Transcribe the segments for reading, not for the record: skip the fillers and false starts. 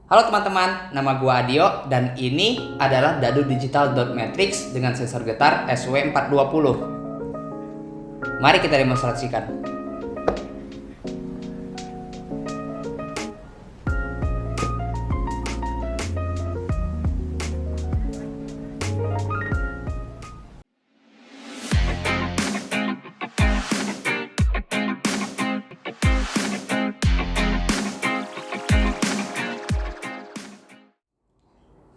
Halo teman-teman, nama gua Adio dan ini adalah dadu digital dot matrix dengan sensor getar SW420. Mari kita demonstrasikan.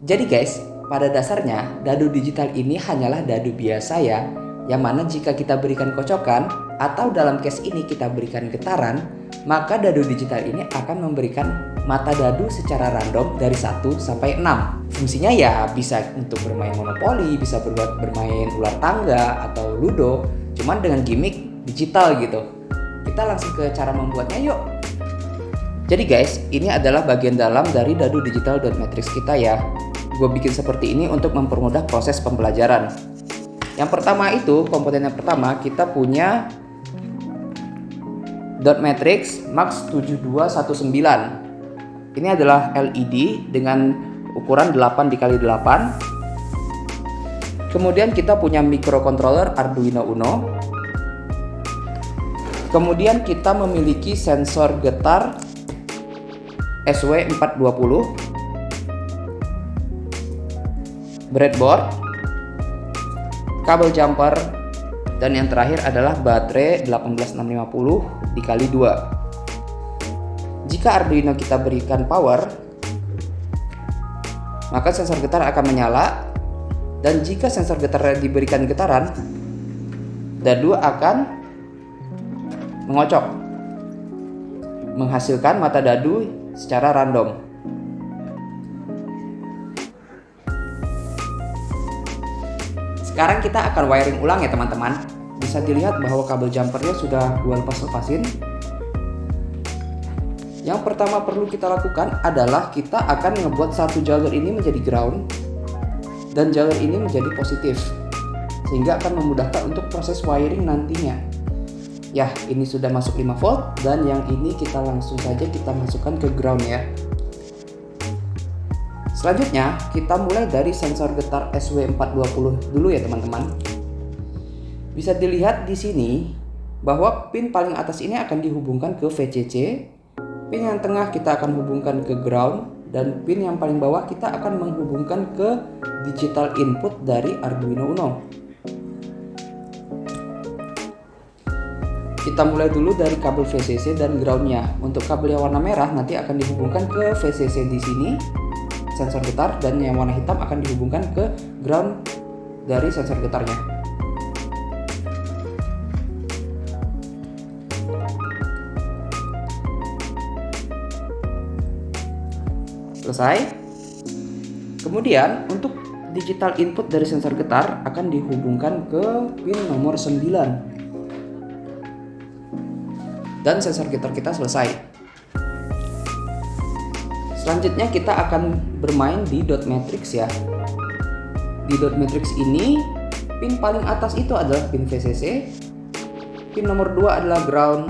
Jadi guys, pada dasarnya dadu digital ini hanyalah dadu biasa ya, yang mana jika kita berikan kocokan atau dalam case ini kita berikan getaran, maka dadu digital ini akan memberikan mata dadu secara random dari 1 sampai 6. Fungsinya ya bisa untuk bermain monopoli, bisa bermain ular tangga atau ludo, cuman dengan gimmick digital gitu. Kita langsung ke cara membuatnya yuk. Jadi guys, ini adalah bagian dalam dari dadu digital dot matrix kita ya. Gue bikin seperti ini untuk mempermudah proses pembelajaran. Yang pertama itu, komponen yang pertama kita punya dot matrix max 7219. Ini adalah LED dengan ukuran 8 x 8. Kemudian kita punya microcontroller Arduino Uno. Kemudian kita memiliki sensor getar SW420, breadboard, kabel jumper, dan yang terakhir adalah baterai 18650 dikali 2. Jika Arduino kita berikan power, maka sensor getar akan menyala, dan jika sensor getar diberikan getaran, dadu akan mengocok, menghasilkan mata dadu secara random. Sekarang kita akan wiring ulang ya teman-teman. Bisa dilihat bahwa kabel jumpernya sudah gue lepas-lepasin. Yang pertama perlu kita lakukan adalah kita akan ngebuat satu jalur ini menjadi ground dan jalur ini menjadi positif, sehingga akan memudahkan untuk proses wiring nantinya. Ya, ini sudah masuk 5 volt dan yang ini kita langsung saja kita masukkan ke ground ya. Selanjutnya, kita mulai dari sensor getar SW420 dulu ya teman-teman. Bisa dilihat di sini bahwa pin paling atas ini akan dihubungkan ke VCC, pin yang tengah kita akan hubungkan ke ground, dan pin yang paling bawah kita akan menghubungkan ke digital input dari Arduino Uno. Kita mulai dulu dari kabel VCC dan groundnya. Untuk kabel yang warna merah nanti akan dihubungkan ke VCC di sini, sensor getar, dan yang warna hitam akan dihubungkan ke ground dari sensor getarnya. Selesai. Kemudian untuk digital input dari sensor getar akan dihubungkan ke pin nomor 9. Dan sensor getar kita selesai. Selanjutnya kita akan bermain di dot matrix ya. Di dot matrix ini pin paling atas itu adalah pin VCC, pin nomor 2 adalah ground,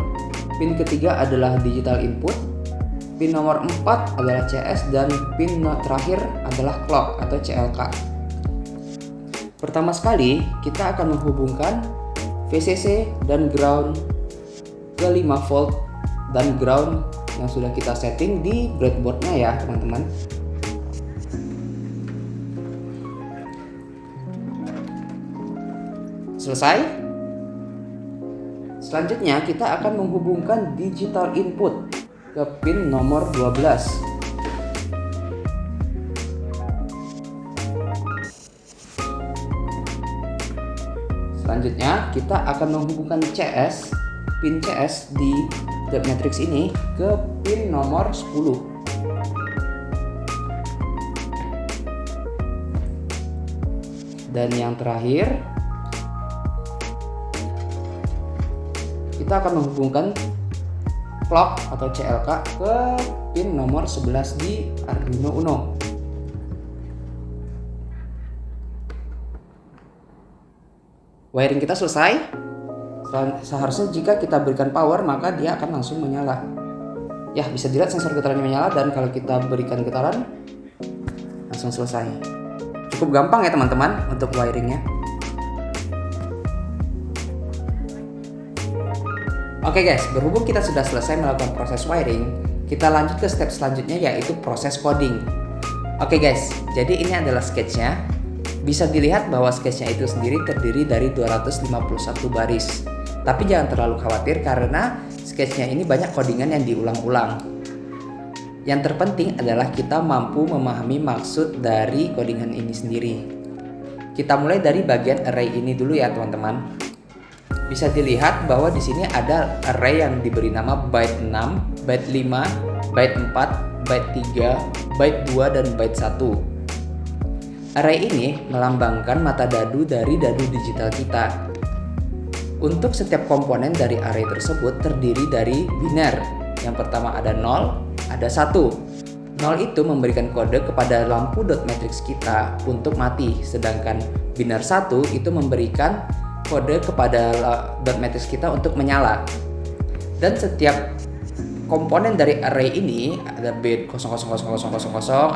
pin ketiga adalah digital input, pin nomor 4 adalah CS, dan pin terakhir adalah clock atau CLK. Pertama sekali kita akan menghubungkan VCC dan ground ke 5 volt dan ground yang sudah kita setting di breadboardnya ya teman-teman. Selesai. Selanjutnya kita akan menghubungkan digital input ke pin nomor 12. Selanjutnya kita akan menghubungkan pin CS di dot matrix ini ke pin nomor 10. Dan yang terakhir kita akan menghubungkan clock atau CLK ke pin nomor 11 di Arduino Uno. Wiring kita selesai. Seharusnya jika kita berikan power maka dia akan langsung menyala. Ya, bisa dilihat sensor getarannya menyala, dan kalau kita berikan getaran langsung selesai. Cukup gampang ya teman-teman untuk wiringnya. Oke guys, berhubung kita sudah selesai melakukan proses wiring, kita lanjut ke step selanjutnya, yaitu proses coding. Oke guys, jadi ini adalah sketchnya. Bisa dilihat bahwa sketchnya itu sendiri terdiri dari 251 baris. Tapi jangan terlalu khawatir karena sketchnya ini banyak codingan yang diulang-ulang. Yang terpenting adalah kita mampu memahami maksud dari codingan ini sendiri. Kita mulai dari bagian array ini dulu ya teman-teman. Bisa dilihat bahwa di sini ada array yang diberi nama byte 6, byte 5, byte 4, byte 3, byte 2, dan byte 1. Array ini melambangkan mata dadu dari dadu digital kita. Untuk setiap komponen dari array tersebut terdiri dari biner. Yang pertama ada 0, ada 1. 0 itu memberikan kode kepada lampu dot matrix kita untuk mati, sedangkan biner 1 itu memberikan kode kepada dot matrix kita untuk menyala. Dan setiap komponen dari array ini ada B000000,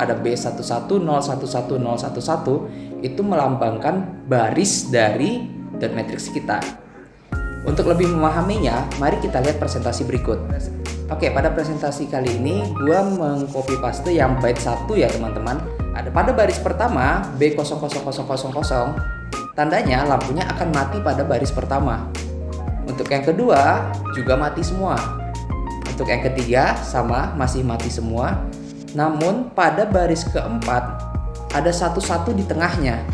ada B1101101111 itu melambangkan baris dari dot matrix kita. Untuk lebih memahaminya, mari kita lihat presentasi berikut. Oke, pada presentasi kali ini gua mengcopy paste yang byte 1 ya teman-teman. Ada pada baris pertama B000000, tandanya lampunya akan mati pada baris pertama. Untuk yang kedua juga mati semua. Untuk yang ketiga sama, masih mati semua. Namun pada baris keempat ada 11 di tengahnya.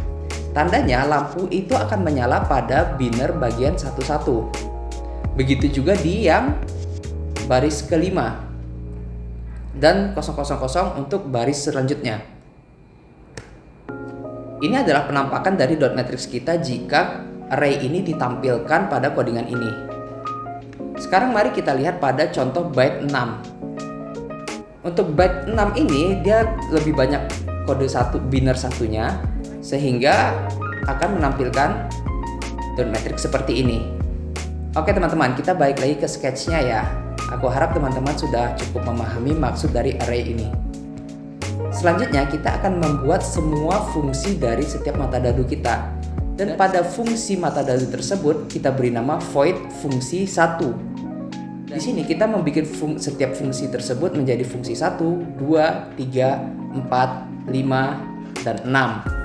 Tandanya lampu itu akan menyala pada biner bagian 11. Begitu juga di yang baris kelima. Dan 000 untuk baris selanjutnya. Ini adalah penampakan dari dot matrix kita jika array ini ditampilkan pada codingan ini. Sekarang mari kita lihat pada contoh byte 6. Untuk byte 6 ini dia lebih banyak kode biner satunya, sehingga akan menampilkan dot matrix seperti ini. Oke teman-teman, kita balik lagi ke sketchnya ya. Aku harap teman-teman sudah cukup memahami maksud dari array ini. Selanjutnya kita akan membuat semua fungsi dari setiap mata dadu kita. Dan pada fungsi mata dadu tersebut kita beri nama void fungsi 1. Di sini kita membuat setiap fungsi tersebut menjadi fungsi 1, 2, 3, 4, 5, dan 6.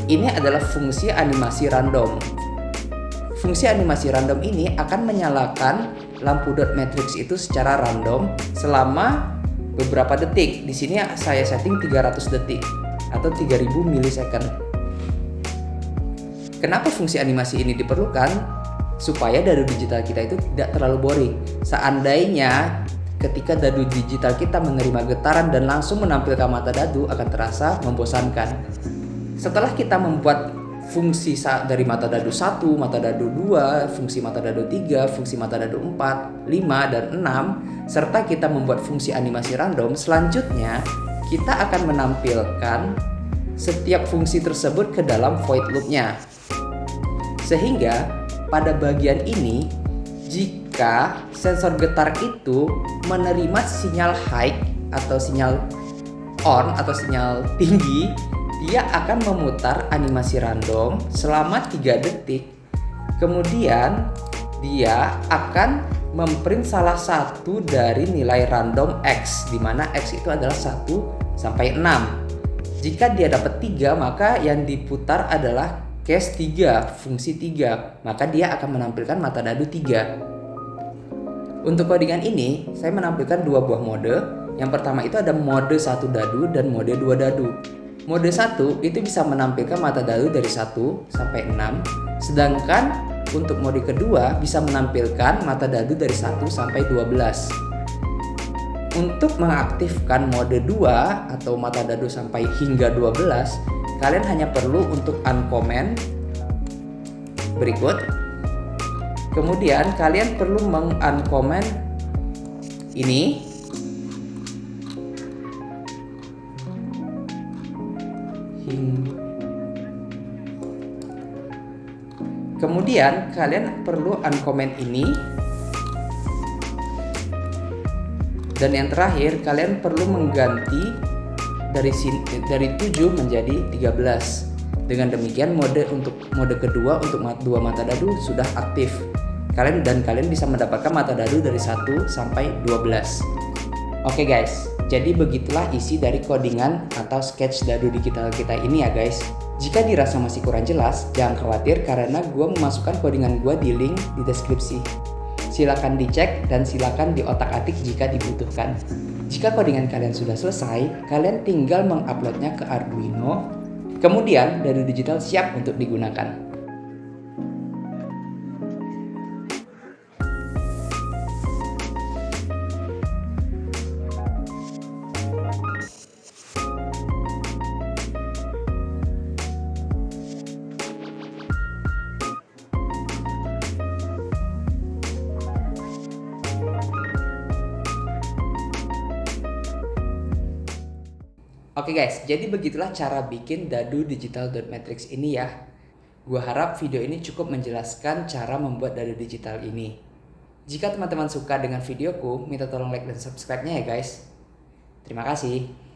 Ini adalah fungsi animasi random. Fungsi animasi random ini akan menyalakan lampu dot matrix itu secara random selama beberapa detik. Di sini saya setting 300 detik atau 3000 milisecond. Kenapa fungsi animasi ini diperlukan? Supaya dadu digital kita itu tidak terlalu boring. Seandainya ketika dadu digital kita menerima getaran dan langsung menampilkan mata dadu akan terasa membosankan. Setelah kita membuat fungsi dari mata dadu 1, mata dadu 2, fungsi mata dadu 3, fungsi mata dadu 4, 5, dan 6, serta kita membuat fungsi animasi random, selanjutnya kita akan menampilkan setiap fungsi tersebut ke dalam void loop-nya. Sehingga pada bagian ini, jika sensor getar itu menerima sinyal high atau sinyal on atau sinyal tinggi, dia akan memutar animasi random selama 3 detik. Kemudian dia akan memprint salah satu dari nilai random X, di mana X itu adalah 1 sampai 6. Jika dia dapat 3, maka yang diputar adalah case 3, fungsi 3. Maka dia akan menampilkan mata dadu 3. Untuk codingan ini, saya menampilkan 2 buah mode. Yang pertama itu ada mode 1 dadu dan mode 2 dadu. Mode 1 itu bisa menampilkan mata dadu dari 1 sampai 6, sedangkan untuk mode kedua bisa menampilkan mata dadu dari 1 sampai 12. Untuk mengaktifkan mode 2 atau mata dadu sampai hingga 12, kalian hanya perlu untuk uncomment berikut. Kemudian kalian perlu menguncomment ini. Kemudian kalian perlu uncomment ini. Dan yang terakhir, kalian perlu mengganti dari 7 menjadi 13. Dengan demikian mode kedua untuk dua mata dadu sudah aktif. Kalian bisa mendapatkan mata dadu dari 1 sampai 12. Oke guys, jadi begitulah isi dari codingan atau sketch dadu digital kita ini ya guys. Jika dirasa masih kurang jelas, jangan khawatir karena gue memasukkan codingan gue di link di deskripsi. Silakan dicek dan silakan diotak-atik jika dibutuhkan. Jika codingan kalian sudah selesai, kalian tinggal menguploadnya ke Arduino. Kemudian dadu digital siap untuk digunakan. Oke guys, jadi begitulah cara bikin dadu digital dot matrix ini ya. Gua harap video ini cukup menjelaskan cara membuat dadu digital ini. Jika teman-teman suka dengan videoku, minta tolong like dan subscribe-nya ya guys. Terima kasih.